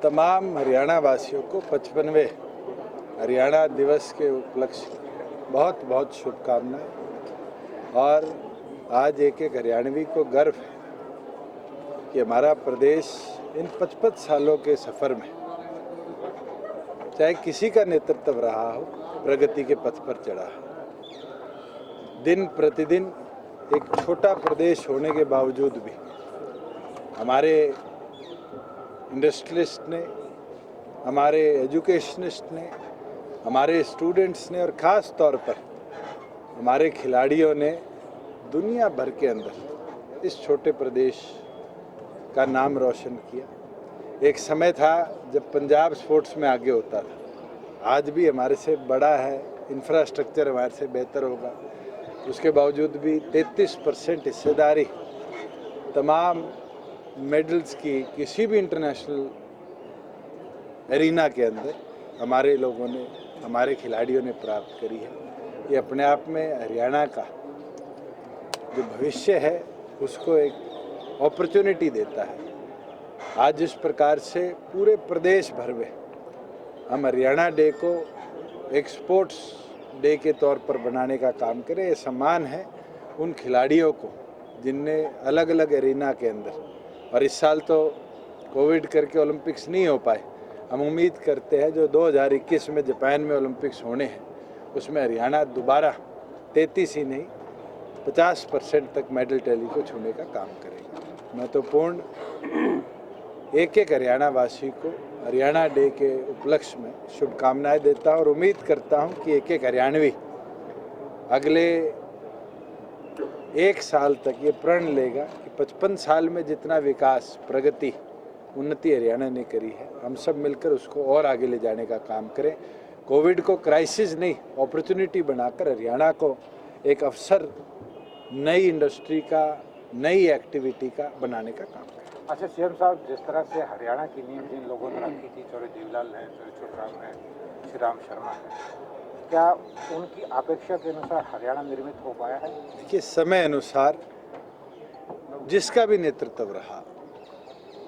तमाम हरियाणा वासियों को 55वें हरियाणा दिवस के उपलक्ष्य में बहुत बहुत शुभकामनाएं। और आज एक एक हरियाणवी को गर्व है कि हमारा प्रदेश इन 55 सालों के सफ़र में चाहे किसी का नेतृत्व रहा हो, प्रगति के पथ पर चढ़ा है। दिन प्रतिदिन एक छोटा प्रदेश होने के बावजूद भी हमारे इंडस्ट्रियलिस्ट ने, हमारे एजुकेशनिस्ट ने, हमारे स्टूडेंट्स ने और ख़ास तौर पर हमारे खिलाड़ियों ने दुनिया भर के अंदर इस छोटे प्रदेश का नाम रोशन किया। एक समय था जब पंजाब स्पोर्ट्स में आगे होता था, आज भी हमारे से बड़ा है, इंफ्रास्ट्रक्चर हमारे से बेहतर होगा, उसके बावजूद भी 33% हिस्सेदारी तमाम मेडल्स की किसी भी इंटरनेशनल एरिना के अंदर हमारे लोगों ने, हमारे खिलाड़ियों ने प्राप्त करी है। ये अपने आप में हरियाणा का जो भविष्य है उसको एक अपॉर्चुनिटी देता है। आज जिस प्रकार से पूरे प्रदेश भर में हम हरियाणा डे को एक स्पोर्ट्स डे के तौर पर बनाने का काम करें, ये सम्मान है उन खिलाड़ियों को जिनने अलग अलग एरिना के अंदर, और इस साल तो कोविड करके ओलंपिक्स नहीं हो पाए, हम उम्मीद करते हैं जो 2021 में जापान में ओलंपिक्स होने हैं उसमें हरियाणा दोबारा 33 ही नहीं 50% तक मेडल टैली को छूने का काम करेगा। मैं तो पूर्ण एक एक हरियाणा वासी को हरियाणा डे के उपलक्ष्य में शुभकामनाएं देता हूं और उम्मीद करता हूं कि एक एक हरियाणवी अगले एक साल तक ये प्रण लेगा कि 55 साल में जितना विकास, प्रगति, उन्नति हरियाणा ने करी है, हम सब मिलकर उसको और आगे ले जाने का काम करें। कोविड को क्राइसिस नहीं, अपॉर्चुनिटी बनाकर हरियाणा को एक अवसर, नई इंडस्ट्री का, नई एक्टिविटी का बनाने का काम करें। अच्छा सीएम साहब, जिस तरह से हरियाणा की नींव जिन लोगों ने रखी थी, चौधरी देवीलाल हैं, चौधरी छोटराम हैं, श्री राम शर्मा हैं, क्या उनकी अपेक्षा के अनुसार हरियाणा निर्मित हो पाया है? देखिए, समय अनुसार जिसका भी नेतृत्व रहा,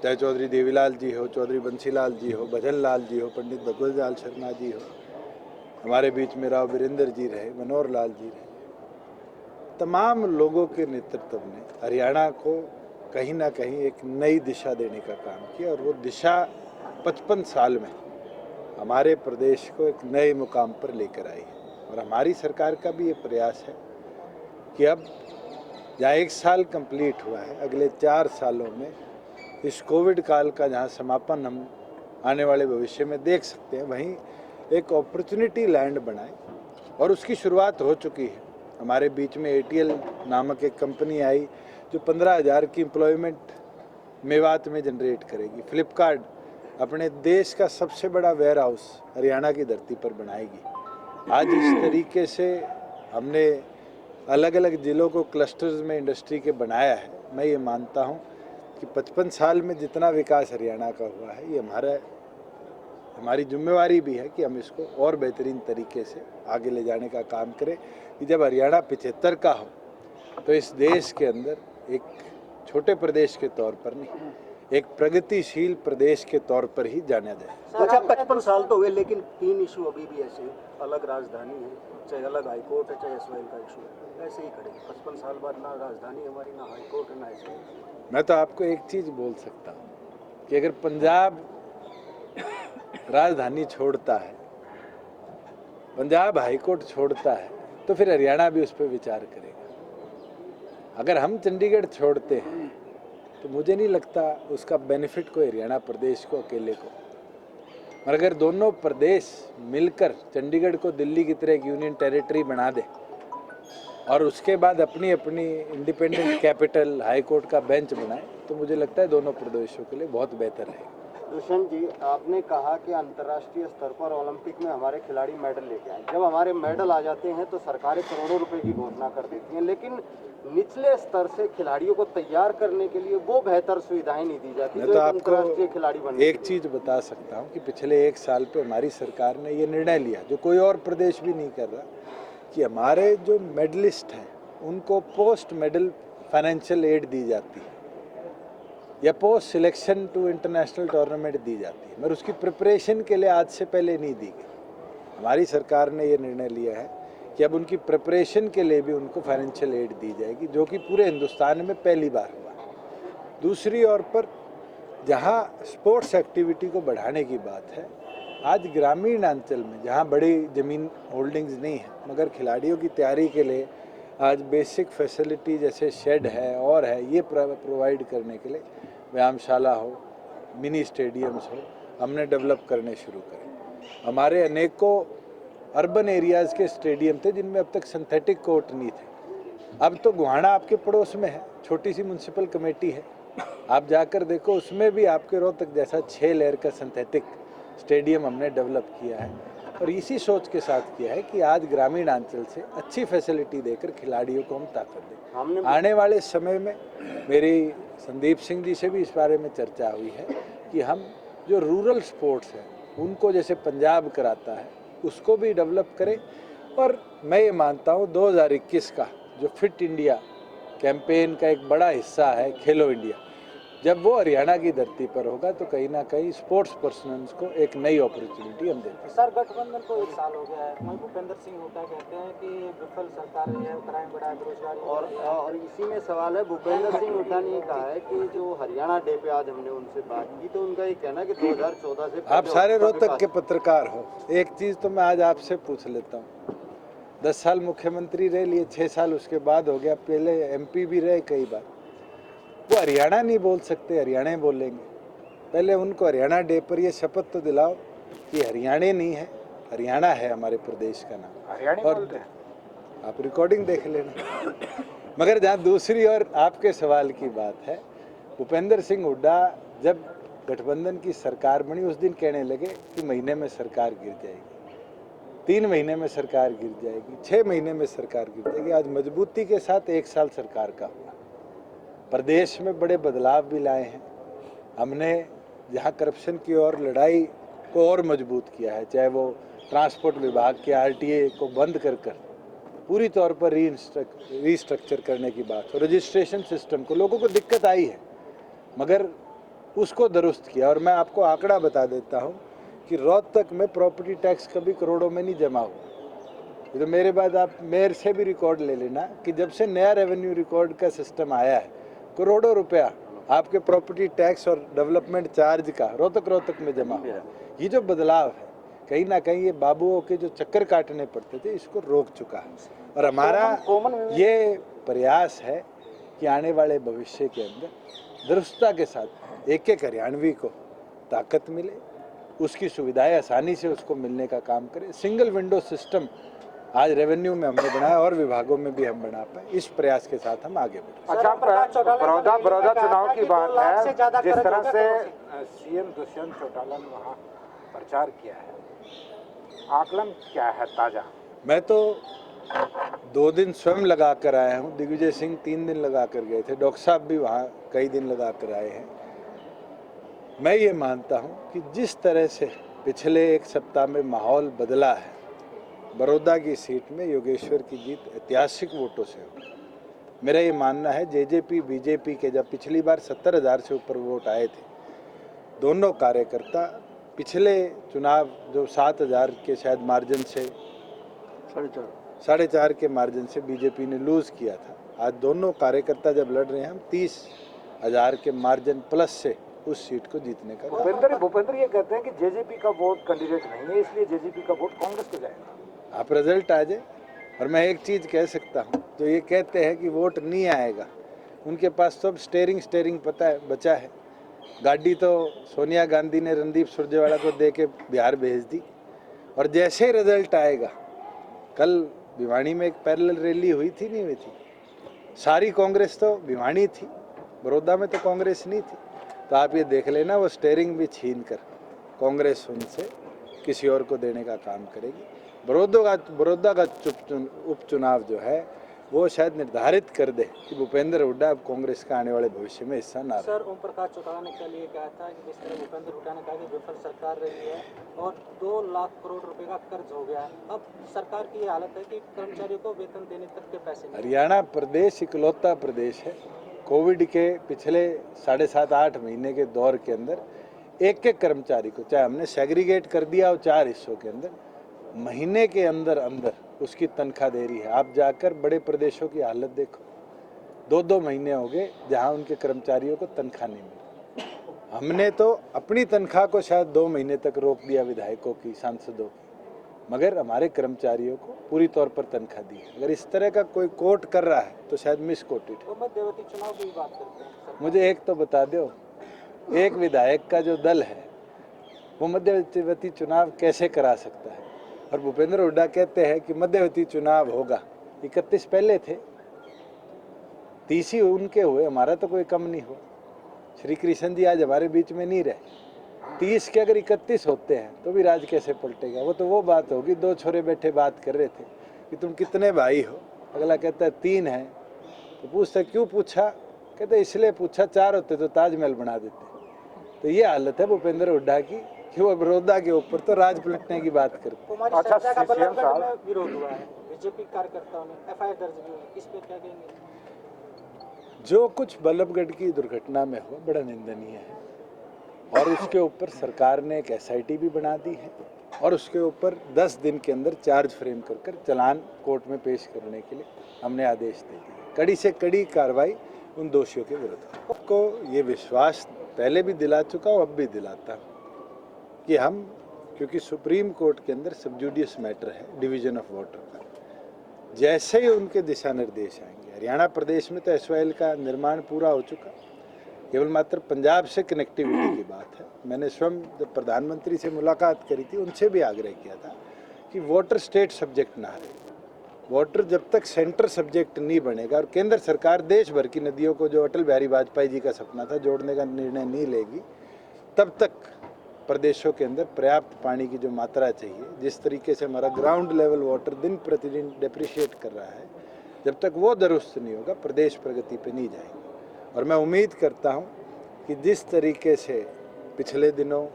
चाहे चौधरी देवीलाल जी हो, चौधरी बंसीलाल जी हो, भजन लाल जी हो, पंडित भगवत लाल शर्मा जी हो, हमारे बीच में राव वीरेंद्र जी रहे, मनोहर लाल जी रहे, तमाम लोगों के नेतृत्व ने हरियाणा को कहीं ना कहीं एक नई दिशा देने का काम किया और वो दिशा 55 साल में हमारे प्रदेश को एक नए मुकाम पर लेकर आई है। और हमारी सरकार का भी ये प्रयास है कि अब जहाँ एक साल कंप्लीट हुआ है, अगले 4 सालों में इस कोविड काल का जहाँ समापन हम आने वाले भविष्य में देख सकते हैं, वहीं एक अपॉर्चुनिटी लैंड बनाए और उसकी शुरुआत हो चुकी है। हमारे बीच में ATL नामक एक कंपनी आई जो 15,000 की एम्प्लॉयमेंट मेवात में जनरेट करेगी। फ्लिपकार्ट अपने देश का सबसे बड़ा वेयर हाउस हरियाणा की धरती पर बनाएगी। आज इस तरीके से हमने अलग अलग ज़िलों को क्लस्टर्स में इंडस्ट्री के बनाया है। मैं ये मानता हूँ कि 55 साल में जितना विकास हरियाणा का हुआ है, ये हमारी जिम्मेवारी भी है कि हम इसको और बेहतरीन तरीके से आगे ले जाने का काम करें कि जब हरियाणा 75 का हो तो इस देश के अंदर एक छोटे प्रदेश के तौर पर नहीं, एक प्रगतिशील प्रदेश के तौर पर ही जाना जाए। अच्छा, 55 साल तो हुए, लेकिन 3 इशू अभी भी ऐसे, अलग राजधानी है, चाहे अलग हाईकोर्ट है, चाहे SYL का इशू है, ऐसे ही खड़े 55 साल बाद, ना राजधानी हमारी, ना हाईकोर्ट है, ना SYL। मैं तो आपको एक चीज़ बोल सकता हूँ कि अगर पंजाब राजधानी छोड़ता है, पंजाब हाईकोर्ट छोड़ता है, तो फिर हरियाणा भी उस पर विचार करेगा। अगर हम चंडीगढ़ छोड़ते हैं तो मुझे नहीं लगता उसका बेनिफिट कोई हरियाणा प्रदेश को अकेले को, और अगर दोनों प्रदेश मिलकर चंडीगढ़ को दिल्ली की तरह एक यूनियन टेरिटरी बना दे और उसके बाद अपनी अपनी इंडिपेंडेंट कैपिटल, हाईकोर्ट का बेंच बनाए, तो मुझे लगता है दोनों प्रदेशों के लिए बहुत बेहतर है। दुष्यंत जी, आपने कहा कि अंतर्राष्ट्रीय स्तर पर ओलंपिक में हमारे खिलाड़ी मेडल लेके आए। जब हमारे मेडल आ जाते हैं तो सरकारें करोड़ों रुपए की घोषणा कर देती हैं, लेकिन निचले स्तर से खिलाड़ियों को तैयार करने के लिए वो बेहतर सुविधाएं नहीं दी जाती। मैं तो आपको खिलाड़ी एक चीज़ बता सकता हूँ कि पिछले 1 साल पे हमारी सरकार ने ये निर्णय लिया, जो कोई और प्रदेश भी नहीं कर रहा, कि हमारे जो मेडलिस्ट हैं उनको पोस्ट मेडल फाइनेंशियल एड दी जाती है। या post selection to international tournament दी जाती है, मगर उसकी प्रिपरेशन के लिए आज से पहले नहीं दी गई। हमारी सरकार ने ये निर्णय लिया है कि अब उनकी प्रिपरेशन के लिए भी उनको फाइनेंशियल एड दी जाएगी, जो कि पूरे हिंदुस्तान में पहली बार हुआ। दूसरी ओर पर जहाँ स्पोर्ट्स एक्टिविटी को बढ़ाने की बात है, आज ग्रामीण अंचल में जहाँ बड़ी ज़मीन होल्डिंग्स नहीं है, मगर खिलाड़ियों की तैयारी के लिए आज बेसिक फैसिलिटी जैसे शेड है और है, ये प्रोवाइड करने के लिए व्यायामशाला हो, मिनी स्टेडियम्स हो, हमने डेवलप करने शुरू करे। हमारे अनेकों अर्बन एरियाज़ के स्टेडियम थे जिनमें अब तक सिंथेटिक कोर्ट नहीं थे। अब तो गुहाना आपके पड़ोस में है, छोटी सी म्यूनसिपल कमेटी है, आप जाकर देखो, उसमें भी आपके रोहतक जैसा 6 लेयर का सिंथेटिक स्टेडियम हमने डेवलप किया है। और इसी सोच के साथ किया है कि आज ग्रामीण अंचल से अच्छी फैसिलिटी देकर खिलाड़ियों को हम ताकत दें। आने वाले समय में मेरी संदीप सिंह जी से भी इस बारे में चर्चा हुई है कि हम जो रूरल स्पोर्ट्स हैं उनको जैसे पंजाब कराता है उसको भी डेवलप करें। और मैं ये मानता हूँ 2021 का जो फिट इंडिया कैंपेन का एक बड़ा हिस्सा है खेलो इंडिया, जब वो हरियाणा की धरती पर होगा तो कहीं ना कहीं स्पोर्ट्स पर्सनल्स को एक नई अपॉर्चुनिटी हम देंगे। सर, गठबंधन को 1 साल हो गया है। वहीं भूपेंद्र सिंह हुड्डा कहते हैं कि विफल सरकार रही है, क्राइम बढ़ा, बेरोजगारी। और इसी में सवाल है, भूपेंद्र सिंह हुड्डा ने कहा है कि जो हरियाणा डे पे आज हमने उनसे बात की तो उनका ये कहना है कि 2014 से आप सारे रोहतक के पत्रकार हो, एक चीज़ तो मैं आज आपसे पूछ लेता हूँ, 10 साल मुख्यमंत्री रह लिए, 6 साल उसके बाद हो गया, पहले MP भी रहे कई बार, वो हरियाणा नहीं बोल सकते, हरियाणा बोलेंगे। पहले उनको हरियाणा डे पर ये शपथ तो दिलाओ कि हरियाणा नहीं है, हरियाणा है हमारे प्रदेश का नाम। हरियाणा और बोलते हैं। आप रिकॉर्डिंग देख लेना। मगर जहाँ दूसरी ओर आपके सवाल की बात है, भूपेंद्र सिंह हुड्डा जब गठबंधन की सरकार बनी उस दिन कहने लगे कि महीने में सरकार गिर जाएगी, 3 महीने में सरकार गिर जाएगी, 6 महीने में सरकार गिर जाएगी। आज मजबूती के साथ 1 साल सरकार का हुआ, प्रदेश में बड़े बदलाव भी लाए हैं। हमने जहाँ करप्शन की ओर लड़ाई को और मजबूत किया है, चाहे वो ट्रांसपोर्ट विभाग के RTA को बंद कर पूरी तौर पर रीस्ट्रक्चर करने की बात हो, रजिस्ट्रेशन सिस्टम को, लोगों को दिक्कत आई है मगर उसको दुरुस्त किया। और मैं आपको आंकड़ा बता देता हूँ कि रोहतक में प्रॉपर्टी टैक्स कभी करोड़ों में नहीं जमा हुआ। तो मेरे बाद आप मेयर से भी रिकॉर्ड ले लेना कि जब से नया रेवेन्यू रिकॉर्ड का सिस्टम आया है, करोड़ों रुपया आपके प्रॉपर्टी टैक्स और डेवलपमेंट चार्ज का रोहतक में जमा हुआ। ये जो बदलाव है कहीं ना कहीं ये बाबुओं के जो चक्कर काटने पड़ते थे इसको रोक चुका है। और हमारा ये प्रयास है कि आने वाले भविष्य के अंदर दुरुस्तता के साथ एक एक हरियाणवी को ताकत मिले, उसकी सुविधाएं आसानी से उसको मिलने का काम करें। सिंगल विंडो सिस्टम आज रेवेन्यू में हमने बनाया और विभागों में भी हम बना पाए, इस प्रयास के साथ हम आगे बढ़े। अच्छा, बड़ौदा चुनाव की बात है, जिस तरह से CM दुष्यंत चौटाला ने वहाँ प्रचार किया है, आकलन क्या है ताजा? मैं तो 2 दिन स्वयं लगा कर आया हूँ, दिग्विजय सिंह 3 दिन लगा कर गए थे, डॉक्टर साहब भी वहाँ कई दिन लगा कर आए हैं। मैं ये मानता हूँ कि जिस तरह से पिछले 1 सप्ताह में माहौल बदला है, बड़ौदा की सीट में योगेश्वर की जीत ऐतिहासिक वोटों से हुई। मेरा ये मानना है JJP BJP के जब पिछली बार 70,000 से ऊपर वोट आए थे, दोनों कार्यकर्ता पिछले चुनाव जो 7,000 के शायद मार्जिन से 4.5 के मार्जिन से बीजेपी ने लूज़ किया था, आज दोनों कार्यकर्ता जब लड़ रहे हैं हम 30,000 के मार्जिन प्लस से उस सीट को जीतने का। भूपेंद्र ये कहते हैं कि JJP का वोट कैंडिडेट नहीं है, इसलिए JJP का वोट कांग्रेस को जाएगा। आप रिजल्ट आ जाए। और मैं एक चीज़ कह सकता हूँ, जो ये कहते हैं कि वोट नहीं आएगा, उनके पास तो अब स्टेयरिंग पता है बचा है। गाड़ी तो सोनिया गांधी ने रणदीप सुरजेवाला को दे के बिहार भेज दी, और जैसे ही रिजल्ट आएगा, कल भिवानी में एक पैरेलल रैली हुई थी, नहीं हुई थी, सारी कांग्रेस तो भिवानी थी, बड़ौदा में तो कांग्रेस नहीं थी। तो आप ये देख लेना, वो स्टेयरिंग भी छीन कर कांग्रेस उनसे किसी और को देने का काम करेगी। बड़ौदा का उपचुनाव जो है वो शायद निर्धारित कर दे कि भूपेंद्र हुड्डा अब कांग्रेस का आने वाले भविष्य में हिस्सा ना रहे। सर, ओम प्रकाश चौटाला ने कल ये कहा था कि जिस तरह भूपेंद्र हुड्डा ने कहा कि विफल सरकार रही है और 2 लाख करोड़ रुपए का कर्ज हो गया, अब सरकार की ये हालत है कि कर्मचारियों को वेतन देने तक के पैसे नहीं। हरियाणा प्रदेश इकलौता प्रदेश है कोविड के पिछले 7.5-8 महीने के दौर के अंदर एक एक कर्मचारी को, चाहे हमने सेग्रीगेट कर दिया हो 4 हिस्सों के अंदर, महीने के अंदर अंदर उसकी तनख्वाह दे रही है। आप जाकर बड़े प्रदेशों की हालत देखो, 2-2 महीने हो गए जहां उनके कर्मचारियों को तनख्वाह नहीं मिली। हमने तो अपनी तनख्वाह को शायद 2 महीने तक रोक दिया, विधायकों की, सांसदों की, मगर हमारे कर्मचारियों को पूरी तौर पर तनख्वाह दी है। अगर इस तरह का कोई कोट कर रहा है तो शायद मिस कोटेड है। वो मध्यवर्ती चुनाव की बात करते हैं। मुझे एक तो बता दो, एक विधायक का जो दल है वो मध्यवर्ती चुनाव कैसे करा सकता है? और भूपेंद्र हुड्डा कहते हैं कि मध्यवर्ती चुनाव होगा। 31 पहले थे, 30 ही उनके हुए, हमारा तो कोई कम नहीं हुआ। श्री कृष्ण जी आज हमारे बीच में नहीं रहे। 30 के अगर 31 होते हैं तो भी राज कैसे पलटेगा? वो तो वो बात होगी, 2 छोरे बैठे बात कर रहे थे कि तुम कितने भाई हो, अगला कहता है 3 हैं, तो पूछता क्यों पूछा? कहते इसलिए पूछा, 4 होते तो ताजमहल बना देते। तो ये हालत है भूपेंद्र हुड्डा की कि वो बड़ौदा के ऊपर तो राज पलटने की बात करते। कुमारी अच्छा, सरजा का सीएम बल्लभगढ़ साहब। में विरोध हुआ है, बीजेपी कार्यकर्ताओं ने एफआईआर दर्ज की है, इस पे क्या कहेंगे? जो कुछ बल्लभगढ़ की दुर्घटना में हुआ बड़ा निंदनीय है, और उसके ऊपर सरकार ने एक SIT भी बना दी है, और उसके ऊपर 10 दिन के अंदर चार्ज फ्रेम कर चालान कोर्ट में पेश करने के लिए हमने आदेश दे दिए। कड़ी से कड़ी कार्रवाई उन दोषियों के विरुद्ध। को ये विश्वास पहले भी दिला चुका हूँ, अब भी दिलाता हूँ कि हम, क्योंकि सुप्रीम कोर्ट के अंदर सब जुडिशियल मैटर है डिवीजन ऑफ वाटर का, जैसे ही उनके दिशा निर्देश आएंगे, हरियाणा प्रदेश में तो SYL का निर्माण पूरा हो चुका, केवल मात्र पंजाब से कनेक्टिविटी की बात है। मैंने स्वयं जब प्रधानमंत्री से मुलाकात करी थी, उनसे भी आग्रह किया था कि वाटर स्टेट सब्जेक्ट ना रहे। वाटर जब तक सेंटर सब्जेक्ट नहीं बनेगा और केंद्र सरकार देश भर की नदियों को, जो अटल बिहारी वाजपेयी जी का सपना था, जोड़ने का निर्णय नहीं लेगी, तब तक प्रदेशों के अंदर पर्याप्त पानी की जो मात्रा चाहिए, जिस तरीके से हमारा ग्राउंड लेवल वाटर दिन प्रतिदिन डिप्रिशिएट कर रहा है, जब तक वो दुरुस्त नहीं होगा प्रदेश प्रगति पे नहीं जाएगी। और मैं उम्मीद करता हूँ कि जिस तरीके से पिछले दिनों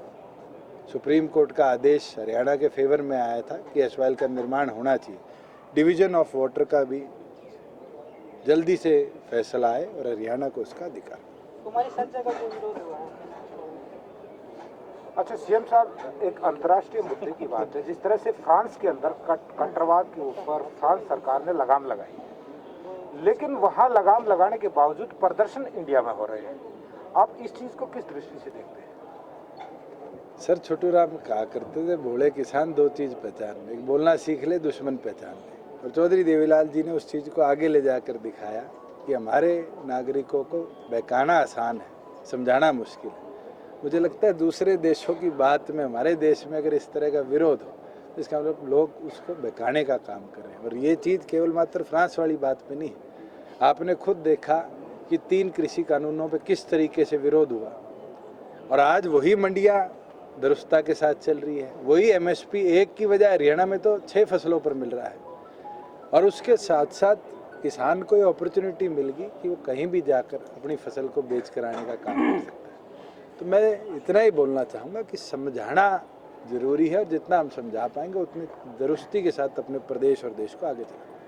सुप्रीम कोर्ट का आदेश हरियाणा के फेवर में आया था कि SYL का निर्माण होना चाहिए, डिवीजन ऑफ वाटर का भी जल्दी से फैसला आए और हरियाणा को उसका अधिकार। कुमारी सरजा का जो विरोध हुआ है, अच्छा सीएम साहब, एक अंतर्राष्ट्रीय मुद्दे की बात है। जिस तरह से फ्रांस के अंदर कट्टरवाद के ऊपर फ्रांस सरकार ने लगाम लगाई है, लेकिन वहां लगाम लगाने के बावजूद प्रदर्शन इंडिया में हो रहे हैं। आप इस चीज को किस दृष्टि से देखते हैं? सर, छोटू राम कहा करते थे, भोले किसान 2 चीज़ पहचान ले, एक बोलना सीख ले, दुश्मन पहचान ले। और चौधरी देवीलाल जी ने उस चीज़ को आगे ले जाकर दिखाया कि हमारे नागरिकों को बहकाना आसान है, समझाना मुश्किल है। मुझे लगता है दूसरे देशों की बात में हमारे देश में अगर इस तरह का विरोध हो तो इसका मतलब लोग उसको बहकाने का काम कर रहे हैं। और ये चीज़ केवल मात्र फ्रांस वाली बात पे नहीं है। आपने खुद देखा कि 3 कृषि कानूनों पे किस तरीके से विरोध हुआ, और आज वही मंडियाँ दुरुस्ता के साथ चल रही है, वही MSP 1 की बजाय हरियाणा में तो 6 फसलों पर मिल रहा है, और उसके साथ साथ किसान को ये अपॉर्चुनिटी मिल गई कि वो कहीं भी जाकर अपनी फसल को बेच कर आने का काम कर सकता है। तो मैं इतना ही बोलना चाहूँगा कि समझाना ज़रूरी है, और जितना हम समझा पाएंगे उतनी दुरुस्ती के साथ अपने प्रदेश और देश को आगे चलाएंगे।